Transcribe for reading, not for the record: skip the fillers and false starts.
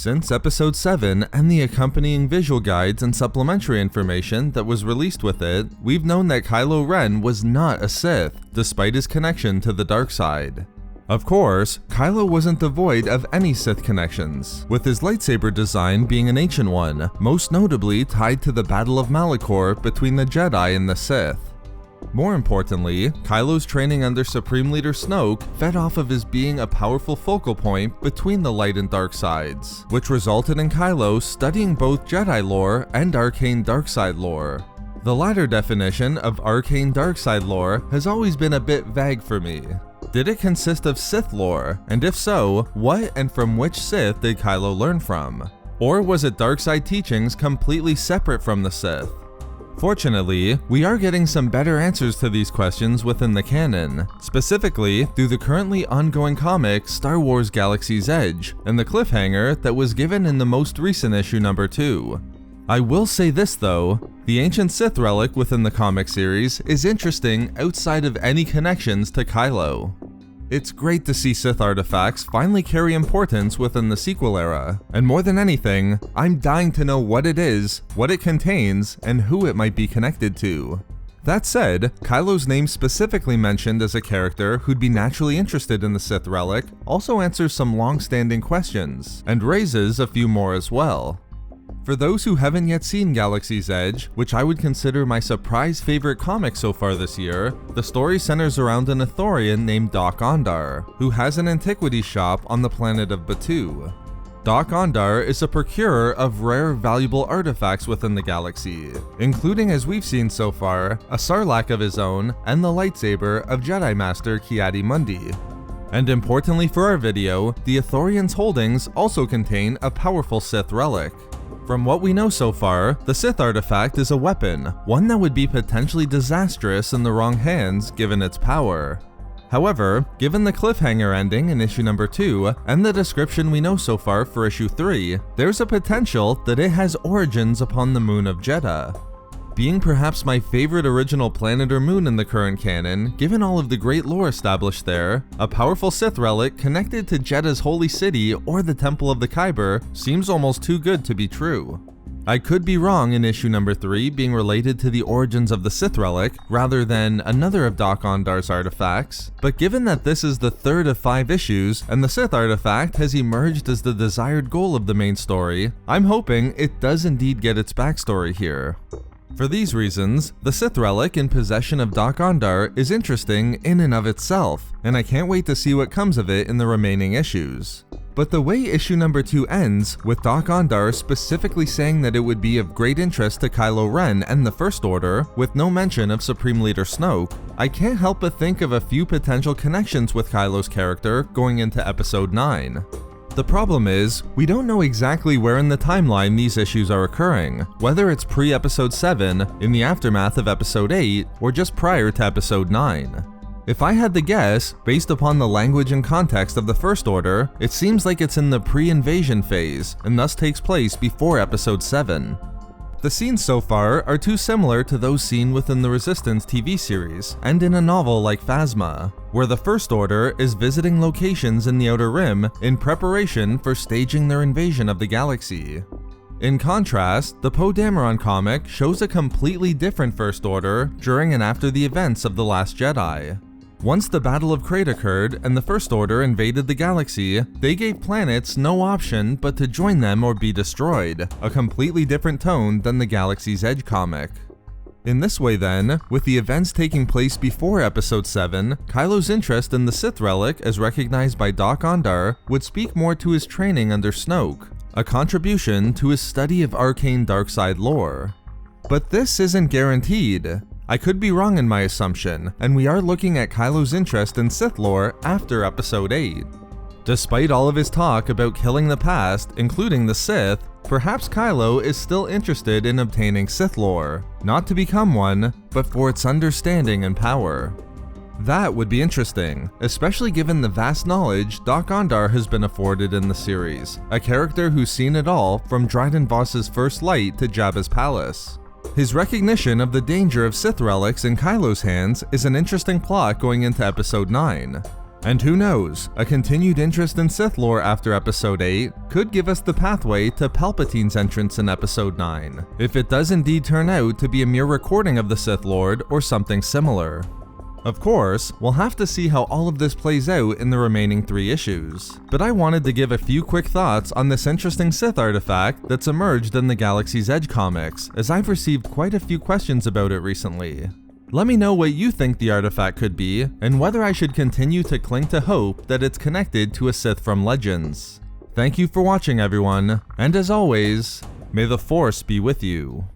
Since Episode 7 and the accompanying visual guides and supplementary information that was released with it, we've known that Kylo Ren was not a Sith, despite his connection to the dark side. Of course, Kylo wasn't devoid of any Sith connections, with his lightsaber design being an ancient one, most notably tied to the Battle of Malachor between the Jedi and the Sith. More importantly, Kylo's training under Supreme Leader Snoke fed off of his being a powerful focal point between the light and dark sides, which resulted in Kylo studying both Jedi lore and arcane dark side lore. The latter definition of arcane dark side lore has always been a bit vague for me. Did it consist of Sith lore, and if so, what and from which Sith did Kylo learn from? Or was it dark side teachings completely separate from the Sith? Fortunately, we are getting some better answers to these questions within the canon, specifically through the currently ongoing comic Star Wars Galaxy's Edge, and the cliffhanger that was given in the most recent issue number 2. I will say this though, the ancient Sith relic within the comic series is interesting outside of any connections to Kylo. It's great to see Sith artifacts finally carry importance within the sequel era, and more than anything, I'm dying to know what it is, what it contains, and who it might be connected to. That said, Kylo's name specifically mentioned as a character who'd be naturally interested in the Sith relic also answers some long-standing questions, and raises a few more as well. For those who haven't yet seen Galaxy's Edge, which I would consider my surprise favorite comic so far this year, the story centers around an Ithorian named Doc Ondar, who has an antiquities shop on the planet of Batuu. Doc Ondar is a procurer of rare, valuable artifacts within the galaxy, including, as we've seen so far, a sarlacc of his own and the lightsaber of Jedi Master Ki-Adi-Mundi. And importantly for our video, the Ithorian's holdings also contain a powerful Sith relic. From what we know so far, the Sith artifact is a weapon, one that would be potentially disastrous in the wrong hands given its power. However, given the cliffhanger ending in issue number 2, and the description we know so far for issue 3, there's a potential that it has origins upon the moon of Jedha. Being perhaps my favorite original planet or moon in the current canon, given all of the great lore established there, a powerful Sith relic connected to Jedha's holy city or the Temple of the Kyber seems almost too good to be true. I could be wrong in issue number 3 being related to the origins of the Sith relic rather than another of Doc Ondar's artifacts, but given that this is the third of 5 issues and the Sith artifact has emerged as the desired goal of the main story, I'm hoping it does indeed get its backstory here. For these reasons, the Sith relic in possession of Doc Ondar is interesting in and of itself, and I can't wait to see what comes of it in the remaining issues. But the way issue number 2 ends, with Doc Ondar specifically saying that it would be of great interest to Kylo Ren and the First Order, with no mention of Supreme Leader Snoke, I can't help but think of a few potential connections with Kylo's character going into Episode 9. The problem is, we don't know exactly where in the timeline these issues are occurring, whether it's pre-Episode 7, in the aftermath of Episode 8, or just prior to Episode 9. If I had to guess, based upon the language and context of the First Order, it seems like it's in the pre-invasion phase, and thus takes place before Episode 7. The scenes so far are too similar to those seen within the Resistance TV series, and in a novel like Phasma, where the First Order is visiting locations in the Outer Rim in preparation for staging their invasion of the galaxy. In contrast, the Poe Dameron comic shows a completely different First Order during and after the events of The Last Jedi. Once the Battle of Crait occurred and the First Order invaded the galaxy, they gave planets no option but to join them or be destroyed, a completely different tone than the Galaxy's Edge comic. In this way then, with the events taking place before Episode 7, Kylo's interest in the Sith relic as recognized by Doc Ondar would speak more to his training under Snoke, a contribution to his study of arcane darkside lore. But this isn't guaranteed. I could be wrong in my assumption, and we are looking at Kylo's interest in Sith lore after Episode 8. Despite all of his talk about killing the past, including the Sith, perhaps Kylo is still interested in obtaining Sith lore, not to become one, but for its understanding and power. That would be interesting, especially given the vast knowledge Doc Ondar has been afforded in the series, a character who's seen it all from Dryden Voss's First Light to Jabba's palace. His recognition of the danger of Sith relics in Kylo's hands is an interesting plot going into Episode 9. And who knows, a continued interest in Sith lore after Episode 8 could give us the pathway to Palpatine's entrance in Episode 9, if it does indeed turn out to be a mere recording of the Sith Lord or something similar. Of course, we'll have to see how all of this plays out in the remaining 3 issues, but I wanted to give a few quick thoughts on this interesting Sith artifact that's emerged in the Galaxy's Edge comics, as I've received quite a few questions about it recently. Let me know what you think the artifact could be, and whether I should continue to cling to hope that it's connected to a Sith from Legends. Thank you for watching, everyone, and as always, may the Force be with you.